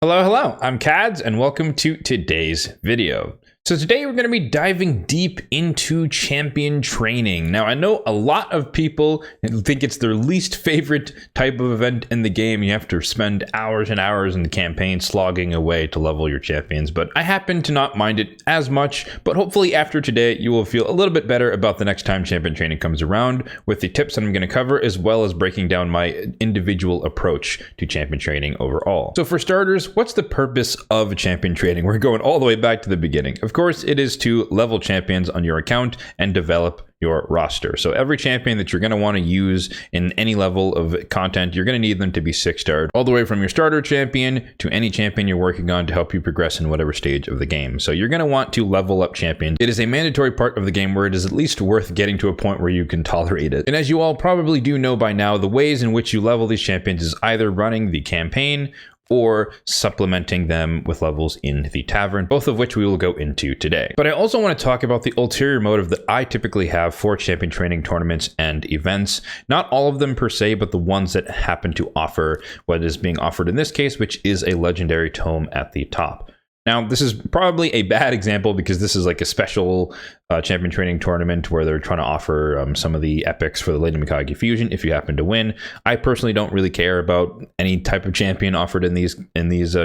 Hello, I'm Kads and welcome to today's video. So today we're going to be diving deep into champion training. Now I know a lot of people think it's their least favorite type of event in the game. You have to spend hours and hours in the campaign slogging away to level your champions, but I happen to not mind it as much. But hopefully after today you will feel a little bit better about the next time champion training comes around with the tips that I'm going to cover, as well as breaking down my individual approach to champion training overall. So for starters, what's the purpose of champion training? We're going all the way back to the beginning. Of course, it is to level champions on your account and develop your roster. So every champion that you're going to want to use in any level of content, you're going to need them to be 6-starred, all the way from your starter champion to any champion you're working on to help you progress in whatever stage of the game. So you're going to want to level up champions. It is a mandatory part of the game where it is at least worth getting to a point where you can tolerate it. And as you all probably do know by now, the ways in which you level these champions is either running the campaign or supplementing them with levels in the Tavern, both of which we will go into today. But I also want to talk about the ulterior motive that I typically have for champion training tournaments and events. Not all of them per se, but the ones that happen to offer what is being offered in this case, which is a legendary tome at the top. Now, this is probably a bad example because this is like a special champion training tournament where they're trying to offer some of the epics for the Lady Mikage fusion if you happen to win. I personally don't really care about any type of champion offered in these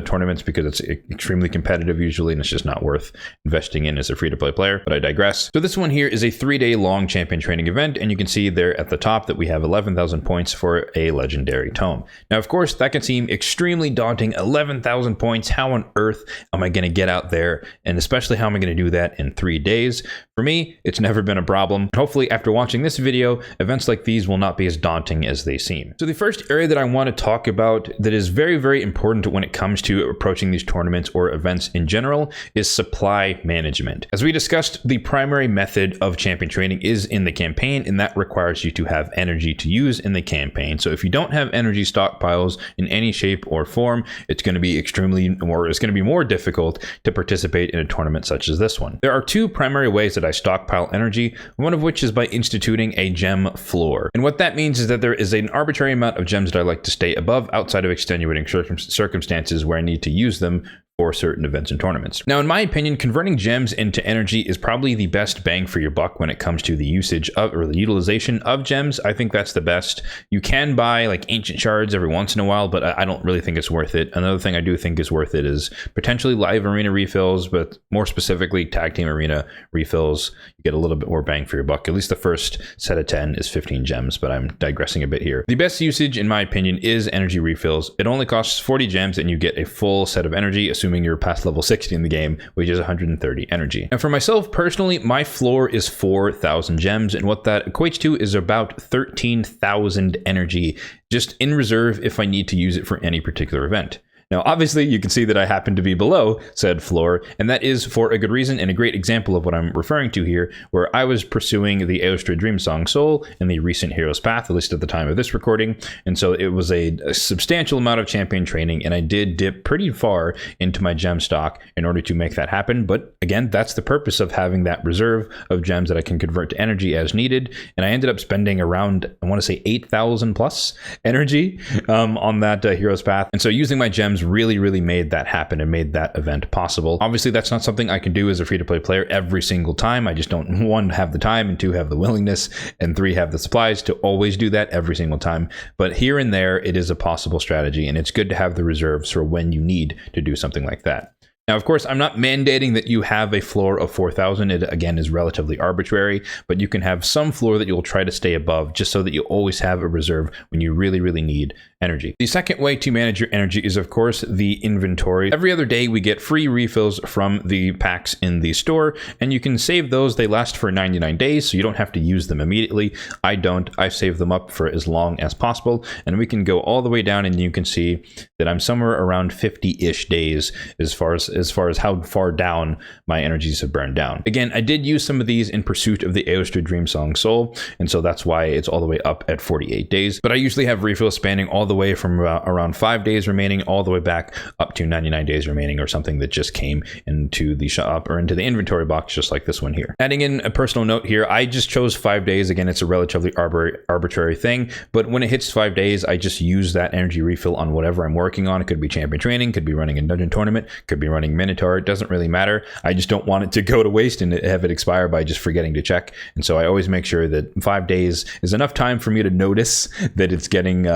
tournaments because it's extremely competitive usually, and it's just not worth investing in as a free-to-play player, but I digress. So this one here is a 3-day long champion training event, and you can see there at the top that we have 11,000 points for a legendary tome. Now, of course, that can seem extremely daunting. 11,000 points, how on earth am I going to get out there, and especially how am I going to do that in 3 days? For me, it's never been a problem. Hopefully after watching this video, events like these will not be as daunting as they seem. So the first area that I want to talk about that is very, very important when it comes to approaching these tournaments or events in general is supply management. As we discussed, the primary method of champion training is in the campaign, and that requires you to have energy to use in the campaign. So if you don't have energy stockpiles in any shape or form, it's going to be more difficult to participate in a tournament such as this one. There are two primary ways that I stockpile energy, one of which is by instituting a gem floor. And what that means is that there is an arbitrary amount of gems that I like to stay above outside of extenuating circumstances where I need to use them for certain events and tournaments. Now, in my opinion, converting gems into energy is probably the best bang for your buck when it comes to the usage of or the utilization of gems. I think that's the best. You can buy like ancient shards every once in a while, but I don't really think it's worth it. Another thing I do think is worth it is potentially live arena refills, but more specifically tag team arena refills. You get a little bit more bang for your buck. At least the first set of 10 is 15 gems, but I'm digressing a bit here. The best usage, in my opinion, is energy refills. It only costs 40 gems and you get a full set of energy, assuming you're past level 60 in the game, which is 130 energy. And for myself personally, my floor is 4,000 gems, and what that equates to is about 13,000 energy just in reserve if I need to use it for any particular event. Now, obviously, you can see that I happen to be below said floor, and that is for a good reason and a great example of what I'm referring to here, where I was pursuing the Aostra Dreamsong Soul in the recent Hero's Path, at least at the time of this recording, and so it was a substantial amount of champion training, and I did dip pretty far into my gem stock in order to make that happen. But again, that's the purpose of having that reserve of gems that I can convert to energy as needed, and I ended up spending around, I want to say 8,000 plus energy on that Hero's Path, and so using my gems really made that happen and made that event possible. Obviously, that's not something I can do as a free-to-play player every single time. I just don't, 1, have the time, and 2, have the willingness, and 3, have the supplies to always do that every single time. But here and there, it is a possible strategy, and it's good to have the reserves for when you need to do something like that. Now, of course, I'm not mandating that you have a floor of 4,000. It, again, is relatively arbitrary, but you can have some floor that you'll try to stay above just so that you always have a reserve when you really need energy. The second way to manage your energy is, of course, the inventory. Every other day, we get free refills from the packs in the store, and you can save those. They last for 99 days, so you don't have to use them immediately. I don't. I save them up for as long as possible, and we can go all the way down, and you can see that I'm somewhere around 50-ish days as far as how far down my energies have burned down. Again, I did use some of these in pursuit of the Aostra Dreamsong Soul, and so that's why it's all the way up at 48 days. But I usually have refills spanning all the the way from around 5 days remaining all the way back up to 99 days remaining, or something that just came into the shop or into the inventory box, just like this one here. Adding in a personal note here, I just chose 5 days. Again, it's a relatively arbitrary thing, but when it hits 5 days, I just use that energy refill on whatever I'm working on. It could be champion training, could be running a dungeon tournament, could be running Minotaur. It doesn't really matter. I just don't want it to go to waste and have it expire by just forgetting to check. And so I always make sure that 5 days is enough time for me to notice that it's getting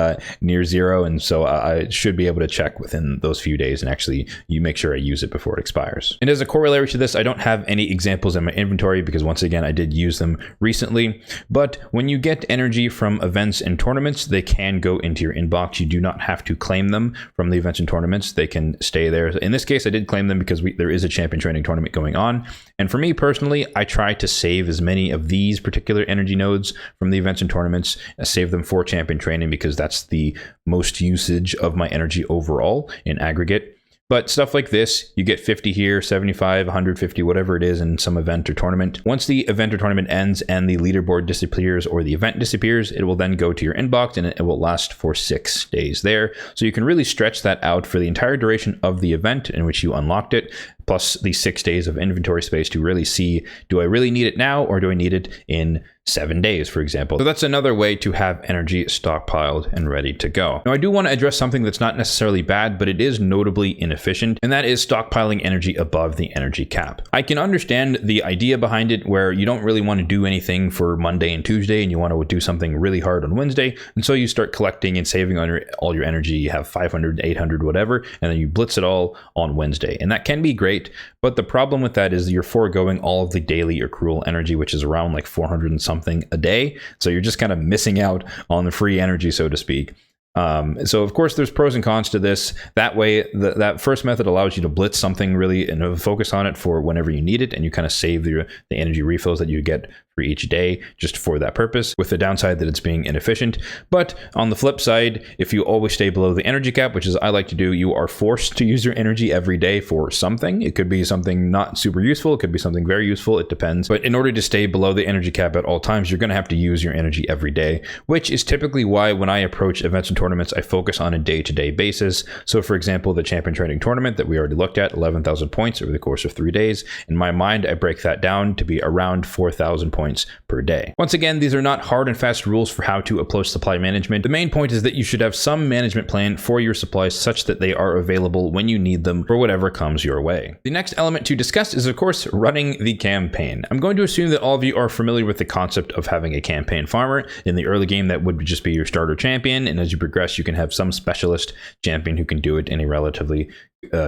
near zero. And so I should be able to check within those few days, and actually you make sure I use it before it expires. And as a corollary to this, I don't have any examples in my inventory because, once again, I did use them recently. But when you get energy from events and tournaments, they can go into your inbox. You do not have to claim them from the events and tournaments. They can stay there. In this case, I did claim them because there is a champion training tournament going on. And for me personally, I try to save as many of these particular energy nodes from the events and tournaments, save them for champion training, because that's the most usage of my energy overall in aggregate. But stuff like this, you get 50 here, 75, 150, whatever it is in some event or tournament. Once the event or tournament ends and the leaderboard disappears or the event disappears, it will then go to your inbox, and it will last for 6 days there. So you can really stretch that out for the entire duration of the event in which you unlocked it, plus the 6 days of inventory space to really see, do I really need it now, or do I need it in 7 days, for example? So that's another way to have energy stockpiled and ready to go. Now, I do want to address something that's not necessarily bad, but it is notably inefficient, and that is stockpiling energy above the energy cap. I can understand the idea behind it, where you don't really want to do anything for Monday and Tuesday, and you want to do something really hard on Wednesday, and so you start collecting and saving on all your energy. You have 500, 800, whatever, and then you blitz it all on Wednesday, and that can be great. But the problem with that is you're foregoing all of the daily accrual energy, which is around like 400 and something a day. So you're just kind of missing out on the free energy, so to speak. So of course there's pros and cons to this. That way, that first method allows you to blitz something really and focus on it for whenever you need it, and you kind of save the energy refills that you get for each day just for that purpose, with the downside that it's being inefficient. But on the flip side, if you always stay below the energy cap, which is I like to do, you are forced to use your energy every day for something. It could be something not super useful, it could be something very useful, it depends. But in order to stay below the energy cap at all times, you're going to have to use your energy every day, which is typically why when I approach events and tournaments, I focus on a day-to-day basis. So for example, the champion training tournament that we already looked at, 11,000 points over the course of 3 days. In my mind, I break that down to be around 4,000 points per day. Once again, these are not hard and fast rules for how to approach supply management. The main point is that you should have some management plan for your supplies such that they are available when you need them for whatever comes your way. The next element to discuss is, of course, running the campaign. I'm going to assume that all of you are familiar with the concept of having a campaign farmer. In the early game, that would just be your starter champion, and as you progress, you can have some specialist champion who can do it in a relatively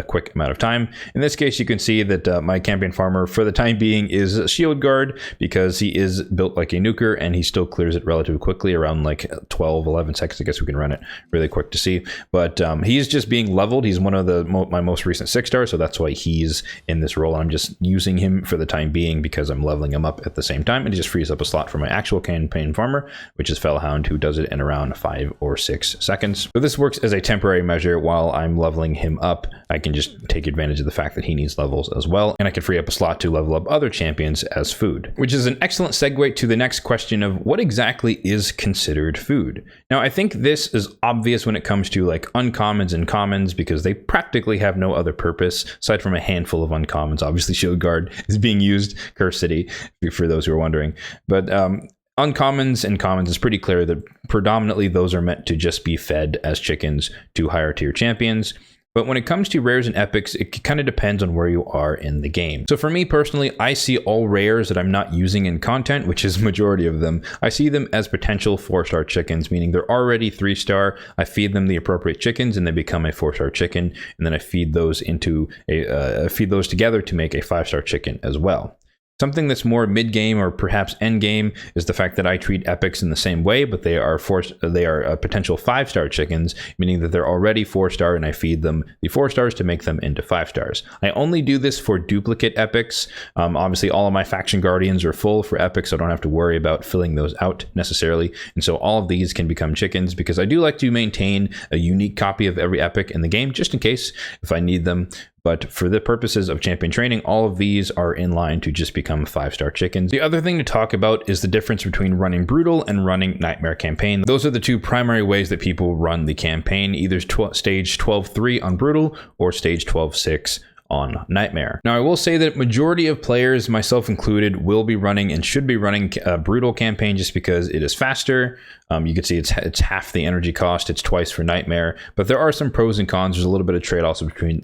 quick amount of time. In this case, you can see that my campaign farmer for the time being is a shield guard, because he is built like a nuker and he still clears it relatively quickly, around like 12-11 seconds. I guess we can run it really quick to see, but he's just being leveled. He's one of my most recent 6-stars, so that's why he's in this role. I'm just using him for the time being because I'm leveling him up at the same time, and it just frees up a slot for my actual campaign farmer, which is Fellhound, who does it in around 5 or 6 seconds. But this works as a temporary measure while I'm leveling him up. I can just take advantage of the fact that he needs levels as well, and I can free up a slot to level up other champions as food, which is an excellent segue to the next question of what exactly is considered food. Now, I think this is obvious when it comes to like uncommons and commons, because they practically have no other purpose aside from a handful of uncommons. Obviously, Shield Guard is being used, Curse City, for those who are wondering, but uncommons and commons, is pretty clear that predominantly those are meant to just be fed as chickens to higher tier champions. But when it comes to rares and epics, it kind of depends on where you are in the game. So for me personally, I see all rares that I'm not using in content, which is majority of them, I see them as potential 4-star chickens, meaning they're already 3-star. I feed them the appropriate chickens and they become a 4-star chicken, and then I feed those together to make a 5-star chicken as well. Something that's more mid-game or perhaps end-game is the fact that I treat epics in the same way, but they are potential 5-star chickens, meaning that they're already 4-star, and I feed them the 4-stars to make them into 5-stars. I only do this for duplicate epics. Obviously, all of my faction guardians are full for epics, so I don't have to worry about filling those out necessarily. And so all of these can become chickens, because I do like to maintain a unique copy of every epic in the game, just in case if I need them. but for the purposes of champion training, all of these are in line to just become 5-star chickens. The other thing to talk about is the difference between running brutal and running nightmare campaign. Those are the two primary ways that people run the campaign, either stage 12-3 on brutal or stage 12-6 on nightmare. Now, I will say that majority of players, myself included, will be running and should be running a brutal campaign just because it is faster. You can see it's half the energy cost. It's twice for nightmare, but there are some pros and cons. There's a little bit of trade-offs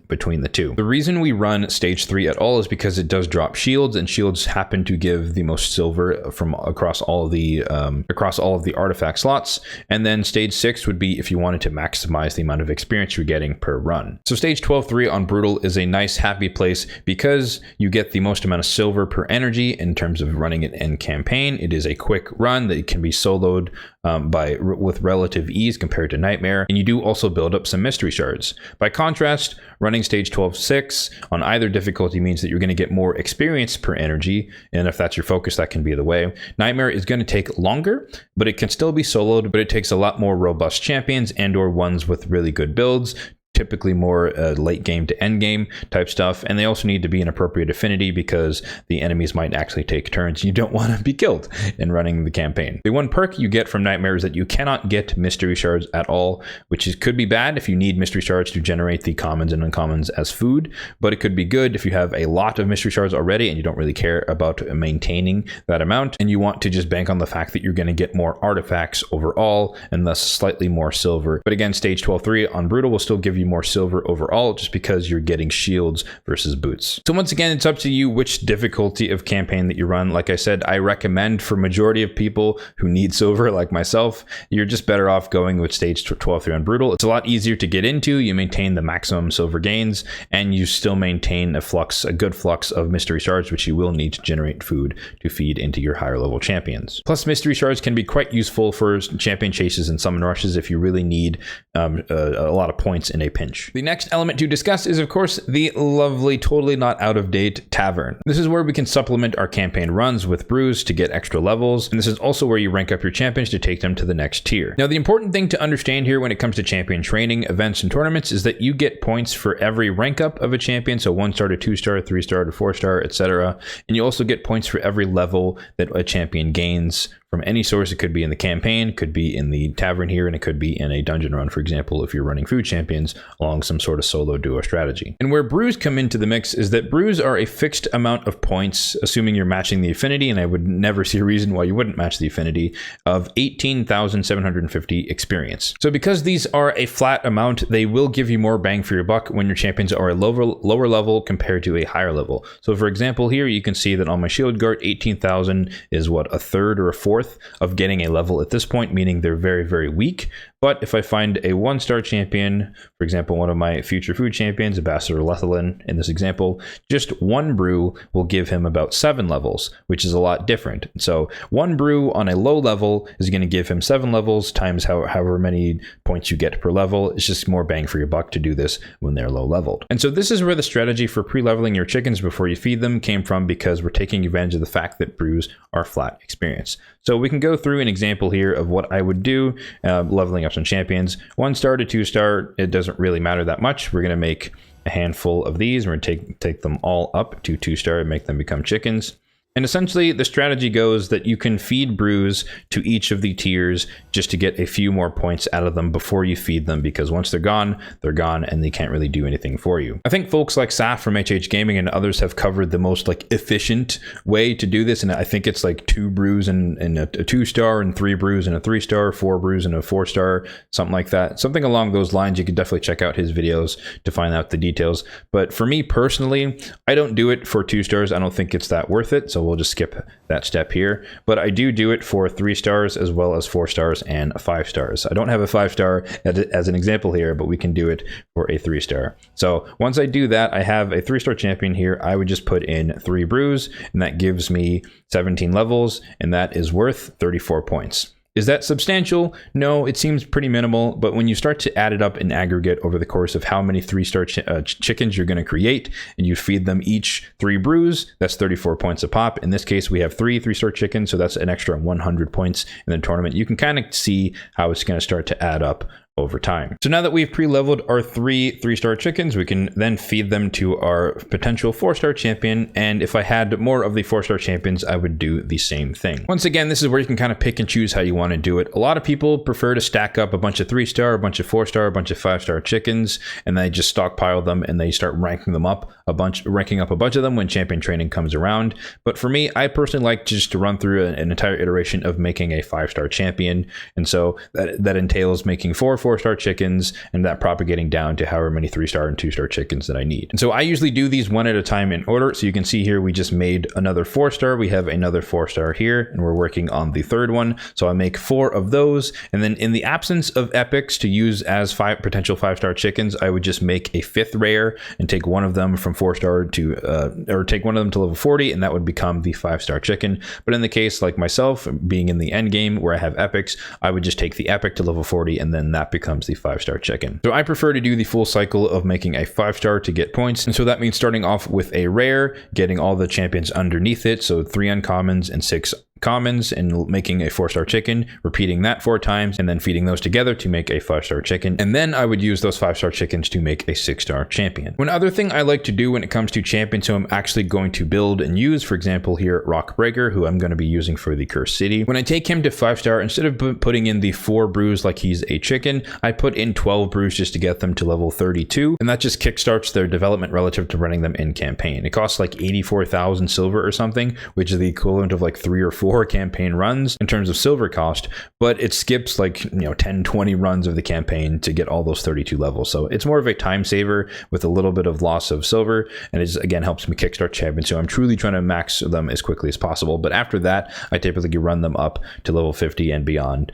between the two. The reason we run stage 3 at all is because it does drop shields, and shields happen to give the most silver from across all of the artifact slots. And then stage 6 would be if you wanted to maximize the amount of experience you're getting per run. So stage 12-3 on brutal is a nice happy place because you get the most amount of silver per energy in terms of running it in campaign. It is a quick run that can be soloed with relative ease compared to nightmare, and you do also build up some mystery shards. By contrast, running stage 12-6 on either difficulty means that you're going to get more experience per energy, and if that's your focus, that can be the way. Nightmare is going to take longer, but it can still be soloed, but it takes a lot more robust champions and or ones with really good builds, typically more late game to end game type stuff, and they also need to be an appropriate affinity because the enemies might actually take turns. You don't want to be killed in running the campaign. The one perk you get from Nightmare is that you cannot get mystery shards at all, which could be bad if you need mystery shards to generate the commons and uncommons as food, but it could be good if you have a lot of mystery shards already and you don't really care about maintaining that amount, and you want to just bank on the fact that you're going to get more artifacts overall and thus slightly more silver. But again, stage 12-3 on brutal will still give you more silver overall just because you're getting shields versus boots. So once again, it's up to you which difficulty of campaign that you run. Like I said, I recommend for majority of people who need silver like myself, you're just better off going with stage 12-3 on brutal. It's a lot easier to get into, you maintain the maximum silver gains, and you still maintain a good flux of mystery shards, which you will need to generate food to feed into your higher level champions. Plus, mystery shards can be quite useful for champion chases and summon rushes if you really need a lot of points in a pinch. The next element to discuss is, of course, the lovely, totally not out of date Tavern. This is where we can supplement our campaign runs with brews to get extra levels, and this is also where you rank up your champions to take them to the next tier. Now, the important thing to understand here when it comes to champion training, events, and tournaments is that you get points for every rank up of a champion, so 1-star to 2-star, 3-star to 4-star, etc. And you also get points for every level that a champion gains from any source. It could be in the campaign, could be in the tavern here, and it could be in a dungeon run, for example, if you're running food champions along some sort of solo duo strategy. And where brews come into the mix is that brews are a fixed amount of points, assuming you're matching the affinity, and I would never see a reason why you wouldn't match the affinity, of 18,750 experience. So because these are a flat amount, they will give you more bang for your buck when your champions are a lower level compared to a higher level. So for example, here you can see that on my shield guard, 18,000 is what, a third or a fourth of getting a level at this point, meaning they're very, very weak. But if I find a 1-star champion, for example, one of my future food champions, Ambassador Lethalin, in this example, just one brew will give him about 7 levels, which is a lot different. So one brew on a low level is going to give him 7 levels times however many points you get per level. It's just more bang for your buck to do this when they're low leveled. And so this is where the strategy for pre-leveling your chickens before you feed them came from, because we're taking advantage of the fact that brews are flat experience. So we can go through an example here of what I would do leveling up some champions. 1-star to 2-star, it doesn't really matter that much. We're going to make a handful of these. We're going to take them all up to 2-star and make them become chickens. And essentially, the strategy goes that you can feed brews to each of the tiers just to get a few more points out of them before you feed them, because once they're gone, and they can't really do anything for you. I think folks like Saf from HH Gaming and others have covered the most efficient way to do this, and I think it's 2 brews in a 2-star and 3 brews in a 3-star, 4 brews in a 4-star, something like that. Something along those lines. You could definitely check out his videos to find out the details. But for me personally, I don't do it for 2 stars. I don't think it's that worth it, so we'll just skip that step here. But I do it for 3 stars as well as 4 stars and 5 stars. I don't have a 5-star as an example here, but we can do it for a 3-star. So once I do that, I have a 3-star champion here. I would just put in 3 brews, and that gives me 17 levels, and that is worth 34 points. Is that substantial? No, it seems pretty minimal, but when you start to add it up in aggregate over the course of how many 3-star chickens you're going to create, and you feed them each 3 brews, that's 34 points a pop. In this case, we have 3 3-star chickens, so that's an extra 100 points in the tournament. You can kind of see how it's going to start to add up over time. So now that we've pre-leveled our 3-star chickens, we can then feed them to our potential 4-star champion. And if I had more of the 4-star champions, I would do the same thing. Once again, this is where you can kind of pick and choose how you want to do it. A lot of people prefer to stack up a bunch of 3-star, a bunch of 4-star, a bunch of 5-star chickens, and they just stockpile them and they start ranking up a bunch of them when champion training comes around. But for me, I personally like just to run through an entire iteration of making a 5-star champion. And so that entails making 4-star chickens and that propagating down to however many 3-star and 2-star chickens that I need. And so I usually do these one at a time in order. So you can see here, we just made another 4-star. We have another 4-star here, and we're working on the 3rd one. So I make 4 of those. And then in the absence of epics to use as potential 5-star chickens, I would just make a 5th rare and take one of them from 4-star to, or take one of them to level 40, and that would become the 5-star chicken. But in the case like myself, being in the end game where I have epics, I would just take the epic to level 40, and then that becomes the 5-star chicken. So I prefer to do the full cycle of making a 5-star to get points. And so that means starting off with a rare, getting all the champions underneath it. So 3 uncommons and 6 commons, and making a 4-star chicken, repeating that 4 times, and then feeding those together to make a 5-star chicken. And then I would use those 5-star chickens to make a 6-star champion. One other thing I like to do when it comes to champions who I'm actually going to build and use, for example here, Rockbreaker, who I'm going to be using for the Cursed City. When I take him to 5-star, instead of putting in the 4 brews like he's a chicken, I put in 12 brews just to get them to level 32, and that just kickstarts their development relative to running them in campaign. It costs like 84,000 silver or something, which is the equivalent of like 3 or 4 campaign runs in terms of silver cost, but it skips like 10-20 runs of the campaign to get all those 32 levels. So it's more of a time saver with a little bit of loss of silver, and it again helps me kickstart champions. So I'm truly trying to max them as quickly as possible, but after that I typically run them up to level 50 and beyond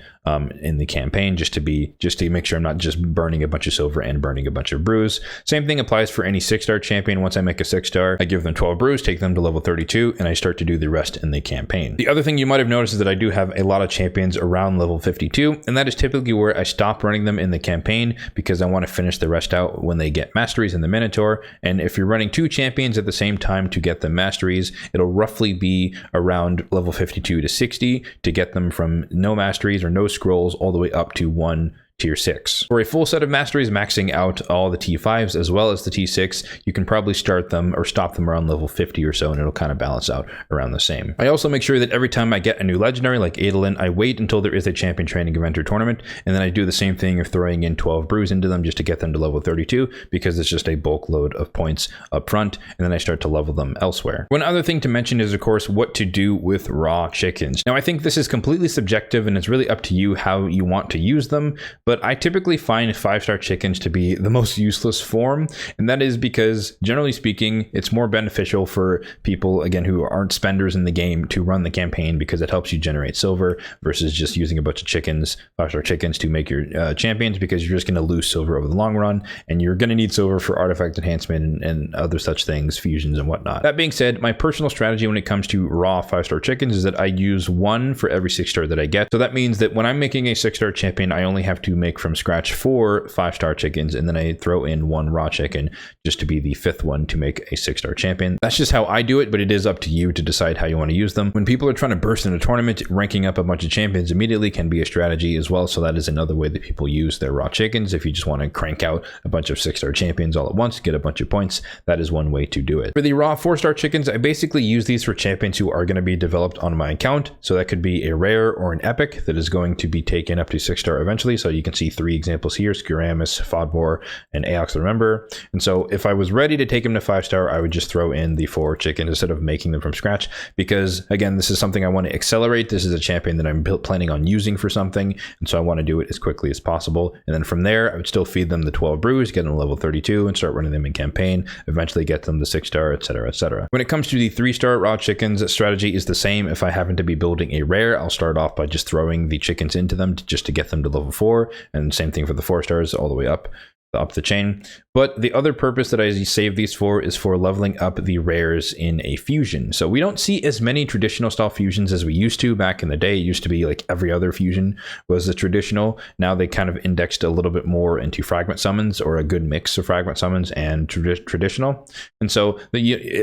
in the campaign, just to make sure I'm not just burning a bunch of silver and burning a bunch of brews. Same thing applies for any 6-star champion. Once I make a 6-star, I give them 12 brews, take them to level 32, and I start to do the rest in the campaign. The other thing you might have noticed is that I do have a lot of champions around level 52, and that is typically where I stop running them in the campaign because I want to finish the rest out when they get masteries in the Minotaur. And if you're running 2 champions at the same time to get them masteries, it'll roughly be around level 52 to 60 to get them from no masteries or no scrolls all the way up to 1 tier 6. For a full set of masteries, maxing out all the T5s as well as the T6, you can probably start them or stop them around level 50 or so, and it'll kind of balance out around the same. I also make sure that every time I get a new legendary like Adolin, I wait until there is a champion training event or tournament, and then I do the same thing of throwing in 12 brews into them just to get them to level 32, because it's just a bulk load of points up front, and then I start to level them elsewhere. One other thing to mention is, of course, what to do with raw chickens. Now, I think this is completely subjective, and it's really up to you how you want to use them, but I typically find 5-star chickens to be the most useless form, and that is because, generally speaking, it's more beneficial for people, again, who aren't spenders in the game to run the campaign, because it helps you generate silver versus just using a bunch of chickens, 5-star chickens, to make your champions, because you're just going to lose silver over the long run, and you're going to need silver for artifact enhancement and other such things, fusions and whatnot. That being said, my personal strategy when it comes to raw 5-star chickens is that I use 1 for every 6-star that I get. So that means that when I'm making a 6-star champion, I only have to make from scratch 4 5-star chickens, and then I throw in 1 raw chicken just to be the 5th one to make a 6-star champion. That's just how I do it, but it is up to you to decide how you want to use them. When people are trying to burst in a tournament, ranking up a bunch of champions immediately can be a strategy as well. So that is another way that people use their raw chickens. If you just want to crank out a bunch of 6-star champions all at once, get a bunch of points, that is one way to do it. For the raw 4-star chickens, I basically use these for champions who are going to be developed on my account. So that could be a rare or an epic that is going to be taken up to 6-star eventually. So you can see 3 examples here: Skiramis, Fodbor, and Aox the Remember. And so if I was ready to take him to 5-star, I would just throw in the 4 chickens instead of making them from scratch, because again, this is something I want to accelerate. This is a champion that I'm planning on using for something, and so I want to do it as quickly as possible. And then from there, I would still feed them the 12 brews, get them to level 32, and start running them in campaign, eventually get them to 6-star, etc., etc. When it comes to the 3-star raw chickens, strategy is the same. If I happen to be building a rare, I'll start off by just throwing the chickens into them just to get them to level 4, and same thing for the 4-stars all the way up up the chain. But the other purpose that I save these for is for leveling up the rares in a fusion. So we don't see as many traditional style fusions as we used to back in the day. It used to be like every other fusion was the traditional. Now they kind of indexed a little bit more into fragment summons, or a good mix of fragment summons and traditional. And so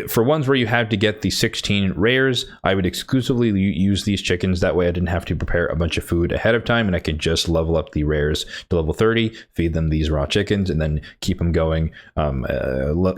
for ones where you had to get the 16 rares, I would exclusively use these chickens. That way I didn't have to prepare a bunch of food ahead of time, and I could just level up the rares to level 30, feed them these raw chickens, and then keep them going,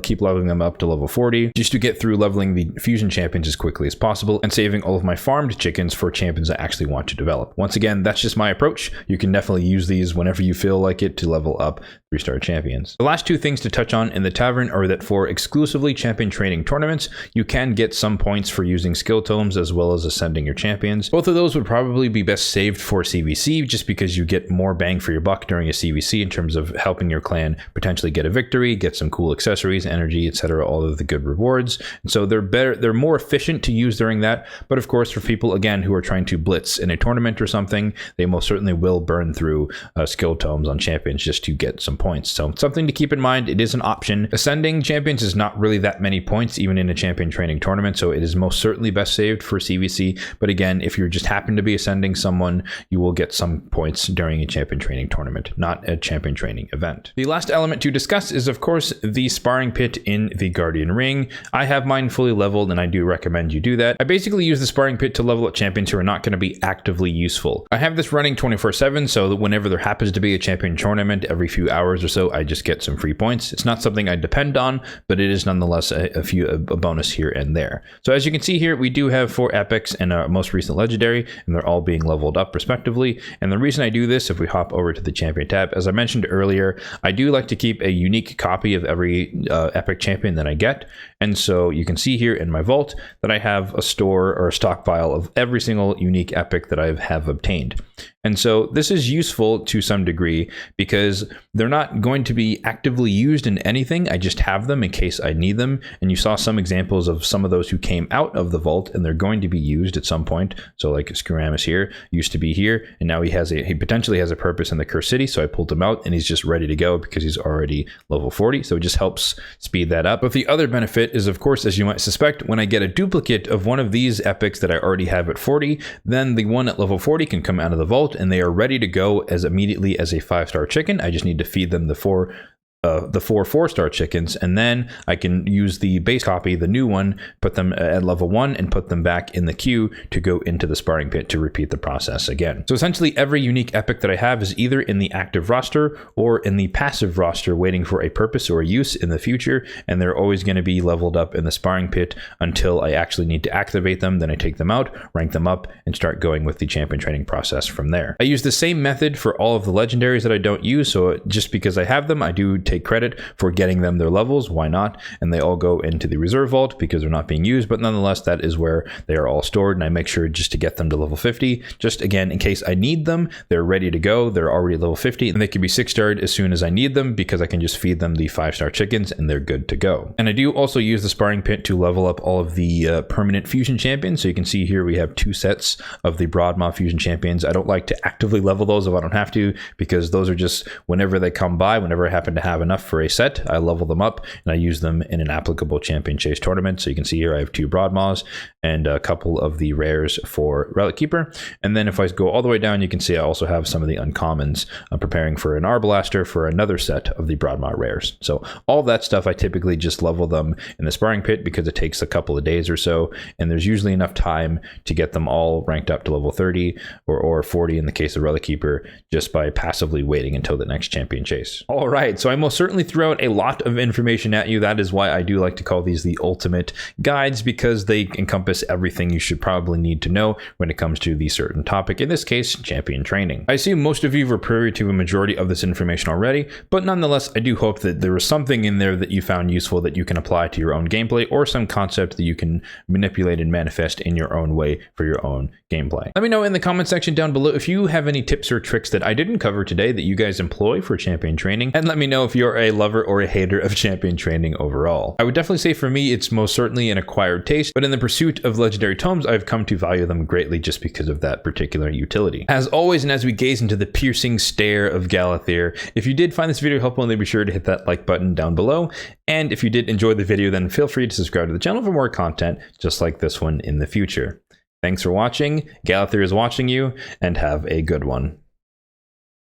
keep leveling them up to level 40, just to get through leveling the fusion champions as quickly as possible and saving all of my farmed chickens for champions I actually want to develop. Once again, that's just my approach. You can definitely use these whenever you feel like it to level up 3-star champions. The last two things to touch on in the Tavern are that for exclusively champion training tournaments, you can get some points for using skill tomes as well as ascending your champions. Both of those would probably be best saved for CVC, just because you get more bang for your buck during a CVC in terms of helping your clan potentially get a victory, get some cool accessories, energy, etc., all of the good rewards. And so they're more efficient to use during that. But of course, for people again who are trying to blitz in a tournament or something, they most certainly will burn through skill tomes on champions just to get some points. So something to keep in mind. It is an option. Ascending champions is not really that many points even in a champion training tournament, so it is most certainly best saved for CVC. But again, if you just happen to be ascending someone, you will get some points during a champion training tournament, not a champion training event. The last element to discuss is of course the sparring pit in the Guardian Ring. I have mine fully leveled, and I do recommend you do that. I basically use the sparring pit to level up champions who are not going to be actively useful. I have this running 24/7, so that whenever there happens to be a champion tournament every few hours or so, I just get some free points. It's not something I depend on, but it is nonetheless a bonus here and there. So as you can see here, we do have 4 epics and our most recent legendary, and they're all being leveled up respectively. And the reason I do this, if we hop over to the champion tab, as I mentioned earlier, I do like to keep a unique copy of every epic champion that I get. And so you can see here in my vault that I have a store or a stockpile of every single unique epic that I have obtained. And so this is useful to some degree because they're not going to be actively used in anything. I just have them in case I need them. And you saw some examples of some of those who came out of the vault, and they're going to be used at some point. So like Skiramis here used to be here, and now he potentially has a purpose in the Cursed City. So I pulled him out and he's just ready to go because he's already level 40. So it just helps speed that up. But the other benefit is, of course, as you might suspect, when I get a duplicate of one of these epics that I already have at 40, then the one at level 40 can come out of the vault and they are ready to go as immediately as a 5-star chicken. I just need to feed them the 4 4-star chickens, and then I can use the base copy, the new one, put them at level 1 and put them back in the queue to go into the sparring pit to repeat the process again. So essentially every unique epic that I have is either in the active roster or in the passive roster waiting for a purpose or a use in the future, and they're always going to be leveled up in the sparring pit until I actually need to activate them. Then I take them out, rank them up, and start going with the champion training process from there. I use the same method for all of the legendaries that I don't use, so just because I have them, I do take credit for getting them their levels. Why not? And they all go into the reserve vault because they're not being used, but nonetheless that is where they are all stored, and I make sure just to get them to level 50, just again in case I need them. They're ready to go, they're already level 50, and they can be 6-starred as soon as I need them because I can just feed them the 5-star chickens and they're good to go. And I do also use the sparring pit to level up all of the permanent fusion champions. So you can see here we have 2 sets of the Broadmaw fusion champions. I don't like to actively level those if I don't have to, because those are just whenever they come by, whenever I happen to have enough for a set, I level them up and I use them in an applicable champion chase tournament. So you can see here I have 2 Broadmaws and a couple of the rares for Relic Keeper. And then if I go all the way down, you can see I also have some of the uncommons. I'm preparing for an Arbalaster for another set of the Broadmaw rares. So all that stuff I typically just level them in the sparring pit because it takes a couple of days or so, and there's usually enough time to get them all ranked up to level 30 or 40 in the case of Relic Keeper, just by passively waiting until the next champion chase. All right, so I most certainly threw out a lot of information at you. That is why I do like to call these the ultimate guides, because they encompass everything you should probably need to know when it comes to the certain topic, in this case, champion training. I assume most of you were privy to a majority of this information already, but nonetheless, I do hope that there was something in there that you found useful that you can apply to your own gameplay, or some concept that you can manipulate and manifest in your own way for your own gameplay. Let me know in the comment section down below if you have any tips or tricks that I didn't cover today that you guys employ for champion training, and let me know if you're a lover or a hater of champion training overall. I would definitely say for me, it's most certainly an acquired taste, but in the pursuit of legendary tomes, I've come to value them greatly just because of that particular utility. As always, and as we gaze into the piercing stare of Galathir, if you did find this video helpful, then be sure to hit that like button down below. And if you did enjoy the video, then feel free to subscribe to the channel for more content just like this one in the future. Thanks for watching. Galathir is watching you, and have a good one.